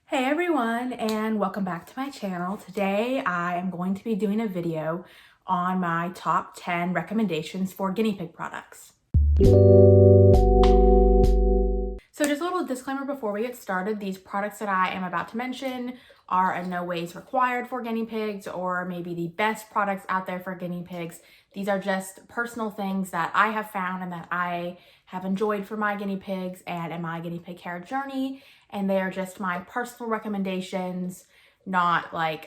Hey everyone, and welcome back to my channel. Today I am going to be doing a video on my top 10 recommendations for guinea pig products. So just a little disclaimer before we get started, these products that I am about to mention are in no ways required for guinea pigs or maybe the best products out there for guinea pigs. These are just personal things that I have found and that I have enjoyed for my guinea pigs and in my guinea pig care journey. And they are just my personal recommendations, not like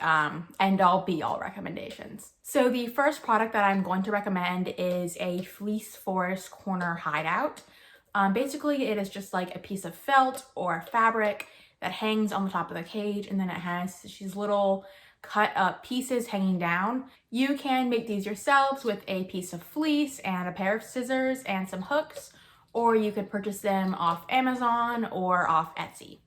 end-all be-all recommendations. So the first product that I'm going to recommend is a Fleece Forest corner hideout. Basically, it is just like a piece of felt or fabric that hangs on the top of the cage, and then it has these little cut up pieces hanging down. You can make these yourselves with a piece of fleece and a pair of scissors and some hooks, or you could purchase them off Amazon or off Etsy.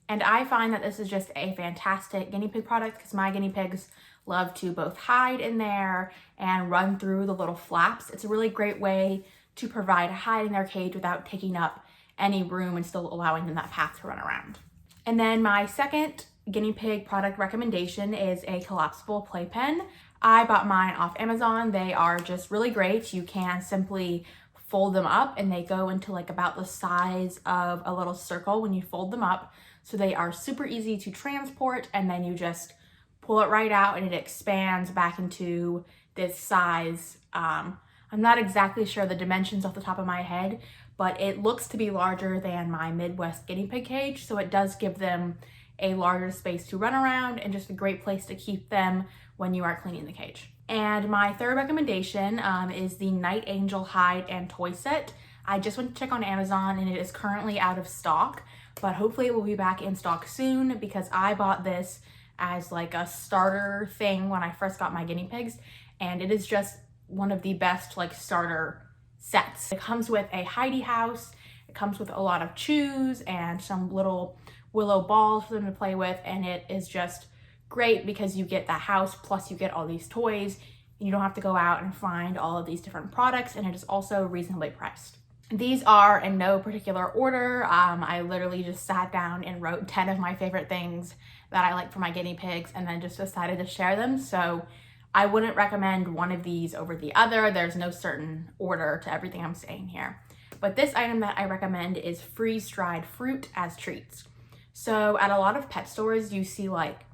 And I find that this is just a fantastic guinea pig product because my guinea pigs love to both hide in there and run through the little flaps. It's a really great way to provide a hide in their cage without taking up any room and still allowing them that path to run around. And then my second guinea pig product recommendation is a collapsible playpen. I bought mine off Amazon. They are just really great. You can simply fold them up and they go into like about the size of a little circle when you fold them up. So they are super easy to transport, and then you just pull it right out and it expands back into this size. I'm not exactly sure the dimensions off the top of my head, but it looks to be larger than my Midwest guinea pig cage. So it does give them a larger space to run around and just a great place to keep them when you are cleaning the cage. And my third recommendation is the Night Angel hide and toy set. I just went to check on Amazon and it is currently out of stock, but hopefully it will be back in stock soon because I bought this as like a starter thing when I first got my guinea pigs, and it is just one of the best like starter sets. It comes with a hidey house, it comes with a lot of chews and some little willow balls for them to play with, and it is just great because you get that house plus you get all these toys and you don't have to go out and find all of these different products, and it is also reasonably priced. These are in no particular order. I literally just sat down and wrote 10 of my favorite things that I like for my guinea pigs and then just decided to share them. So I wouldn't recommend one of these over the other. There's no certain order to everything I'm saying here. But this item that I recommend is freeze-dried fruit as treats. So at a lot of pet stores, you see like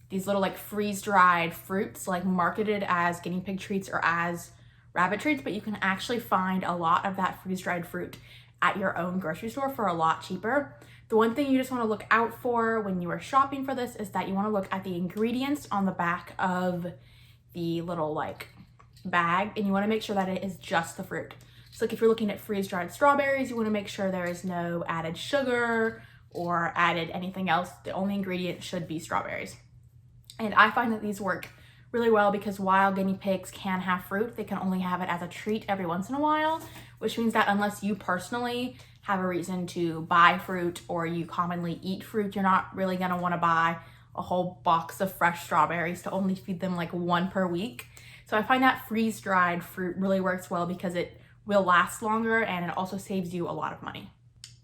these little like freeze-dried fruits like marketed as guinea pig treats or as rabbit treats, but you can actually find a lot of that freeze-dried fruit at your own grocery store for a lot cheaper. The one thing you just want to look out for when you are shopping for this is that you want to look at the ingredients on the back of the little like bag, and you want to make sure that it is just the fruit. So like if you're looking at freeze-dried strawberries, you want to make sure there is no added sugar or added anything else. The only ingredient should be strawberries. And I find that these work really well because while guinea pigs can have fruit, they can only have it as a treat every once in a while, which means that unless you personally have a reason to buy fruit or you commonly eat fruit, you're not really gonna wanna buy a whole box of fresh strawberries to only feed them like one per week. So I find that freeze-dried fruit really works well because it will last longer and it also saves you a lot of money.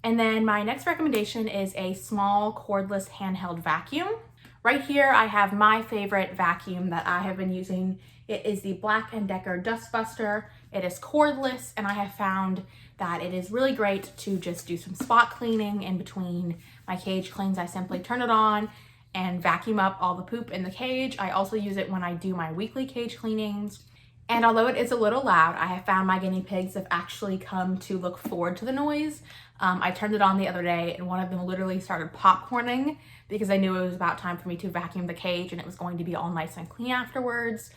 And then my next recommendation is a small cordless handheld vacuum. Right here, I have my favorite vacuum that I have been using. It is the Black & Decker Dust Buster. It is cordless, and I have found that it is really great to just do some spot cleaning in between my cage cleans. I simply turn it on and vacuum up all the poop in the cage. I also use it when I do my weekly cage cleanings. And although it is a little loud, I have found my guinea pigs have actually come to look forward to the noise. I turned it on the other day and one of them literally started popcorning because I knew it was about time for me to vacuum the cage and it was going to be all nice and clean afterwards.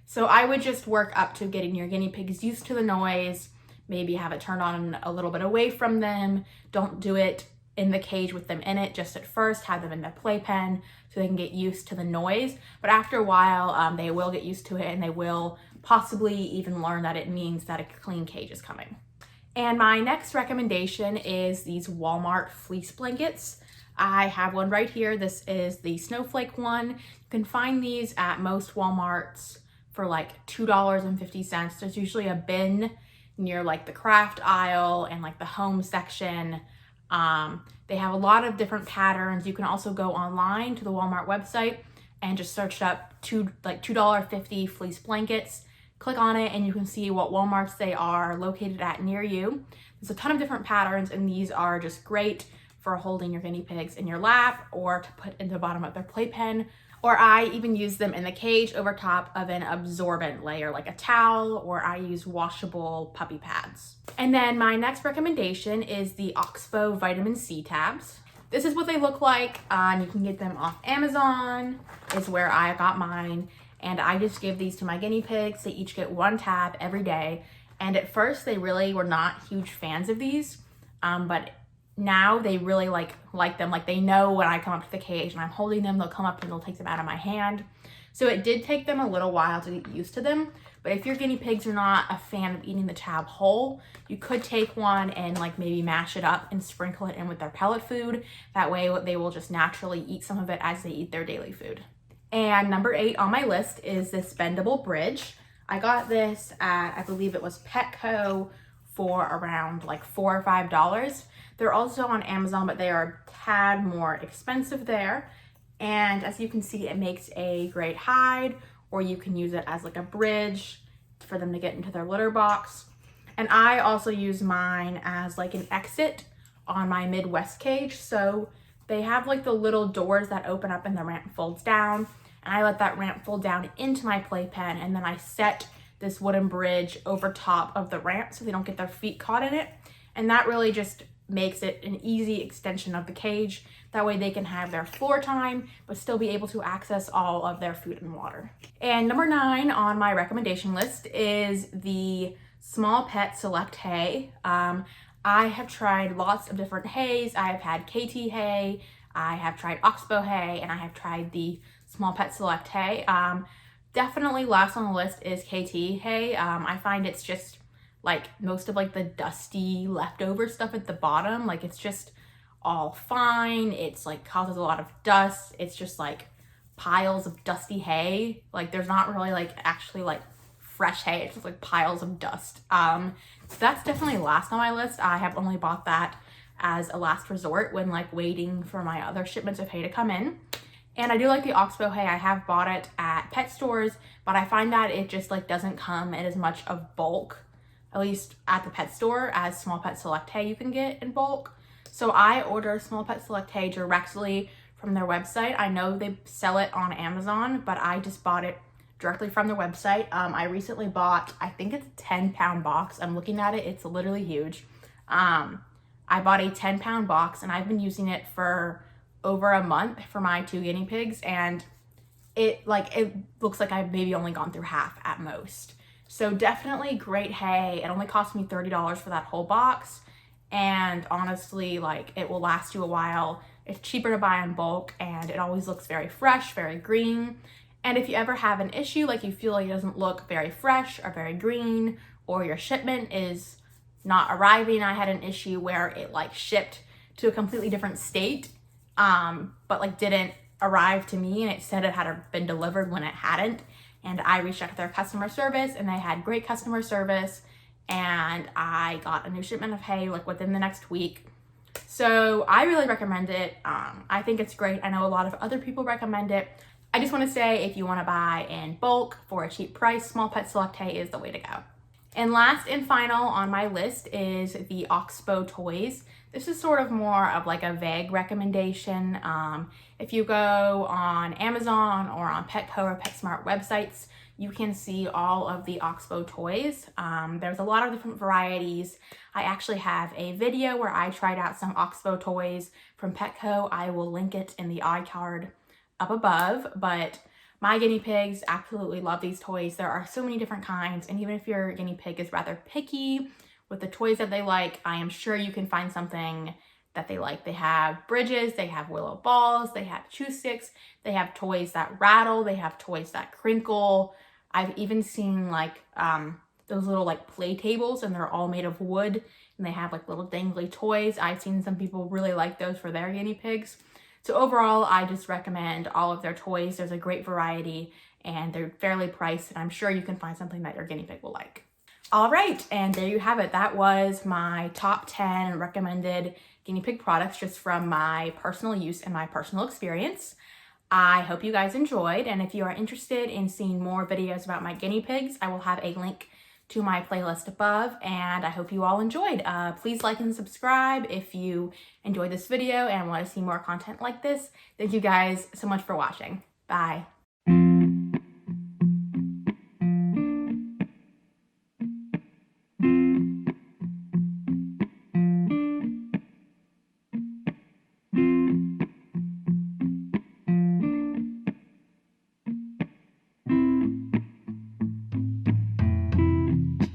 So I would just work up to getting your guinea pigs used to the noise, maybe have it turned on a little bit away from them. Don't do it in the cage with them in it just at first. Have them in the playpen so they can get used to the noise. But after a while, they will get used to it and they will possibly even learn that it means that a clean cage is coming. And my next recommendation is these Walmart fleece blankets. I have one right here. This is the snowflake one. You can find these at most Walmarts for like $2.50. There's usually a bin near like the craft aisle and like the home section. They have a lot of different patterns. You can also go online to the Walmart website and just search up $2.50 fleece blankets. Click on it and you can see what Walmarts they are located at near you. There's a ton of different patterns, and these are just great for holding your guinea pigs in your lap or to put in the bottom of their playpen. Or I even use them in the cage over top of an absorbent layer like a towel, or I use washable puppy pads. And then my next recommendation is the Oxbow vitamin C tabs. This is what they look like. You can get them off Amazon, is where I got mine. And I just give these to my guinea pigs. They each get 1 tab every day. And at first they really were not huge fans of these, but now they really like them. Like, they know when I come up to the cage and I'm holding them, they'll come up and they'll take them out of my hand. So it did take them a little while to get used to them. But if your guinea pigs are not a fan of eating the tab whole, you could take one and like maybe mash it up and sprinkle it in with their pellet food. That way they will just naturally eat some of it as they eat their daily food. And number 8 on my list is this Bendable Bridge. I got this at, I believe it was Petco, for around like $4 or $5. They're also on Amazon, but they are a tad more expensive there. And as you can see, it makes a great hide, or you can use it as like a bridge for them to get into their litter box. And I also use mine as like an exit on my Midwest cage. So they have like the little doors that open up and the ramp folds down. And I let that ramp fold down into my playpen, and then I set this wooden bridge over top of the ramp so they don't get their feet caught in it. And that really just makes it an easy extension of the cage. That way they can have their floor time, but still be able to access all of their food and water. And number 9 on my recommendation list is the Small Pet Select Hay. I have tried lots of different hays. I have had KT hay, I have tried Oxbow hay, and I have tried the Small Pet Select Hay. Definitely last on the list is KT hay. I find it's just like most of like the dusty leftover stuff at the bottom. Like, it's just all fine. It's like causes a lot of dust. It's just like piles of dusty hay. Like, there's not really like actually like fresh hay. It's just like piles of dust. So that's definitely last on my list. I have only bought that as a last resort when like waiting for my other shipments of hay to come in. And I do like the Oxbow hay. I have bought it at pet stores, but I find that it just like doesn't come in as much of bulk, at least at the pet store, as Small Pet Select Hay you can get in bulk. So I order Small Pet Select Hay directly from their website. I know they sell it on Amazon, but I just bought it directly from their website. I recently bought, I think it's a 10-pound box. I'm looking at it, it's literally huge. I bought a 10-pound box and I've been using it for over a month for my 2 guinea pigs, and it looks like I've maybe only gone through half at most. So definitely great hay. It only cost me $30 for that whole box, and honestly, like, it will last you a while. It's cheaper to buy in bulk, and it always looks very fresh, very green. And if you ever have an issue, like you feel like it doesn't look very fresh or very green, or your shipment is not arriving, I had an issue where it like shipped to a completely different state, but like didn't arrive to me, and it said it had been delivered when it hadn't. And I reached out to their customer service, and they had great customer service, and I got a new shipment of hay like within the next week. So I really recommend it. I think it's great. I know a lot of other people recommend it. I just want to say, if you want to buy in bulk for a cheap price, Small Pet Select Hay is the way to go. And last and final on my list is the Oxbow Toys. This is sort of more of like a vague recommendation. If you go on Amazon or on Petco or PetSmart websites, you can see all of the Oxbow toys. There's a lot of different varieties. I actually have a video where I tried out some Oxbow toys from Petco. I will link it in the iCard up above, but my guinea pigs absolutely love these toys. There are so many different kinds, and even if your guinea pig is rather picky with the toys that they like, I am sure you can find something that they like. They have bridges, they have willow balls, they have chew sticks, they have toys that rattle, they have toys that crinkle. I've even seen like those little like play tables, and they're all made of wood, and they have like little dangly toys. I've seen some people really like those for their guinea pigs. So overall, I just recommend all of their toys. There's a great variety, and they're fairly priced, and I'm sure you can find something that your guinea pig will like. All right, and there you have it. That was my top 10 recommended guinea pig products just from my personal use and my personal experience. I hope you guys enjoyed, and if you are interested in seeing more videos about my guinea pigs, I will have a link to my playlist above, and I hope you all enjoyed. Please like and subscribe if you enjoyed this video and want to see more content like this. Thank you guys so much for watching. Bye.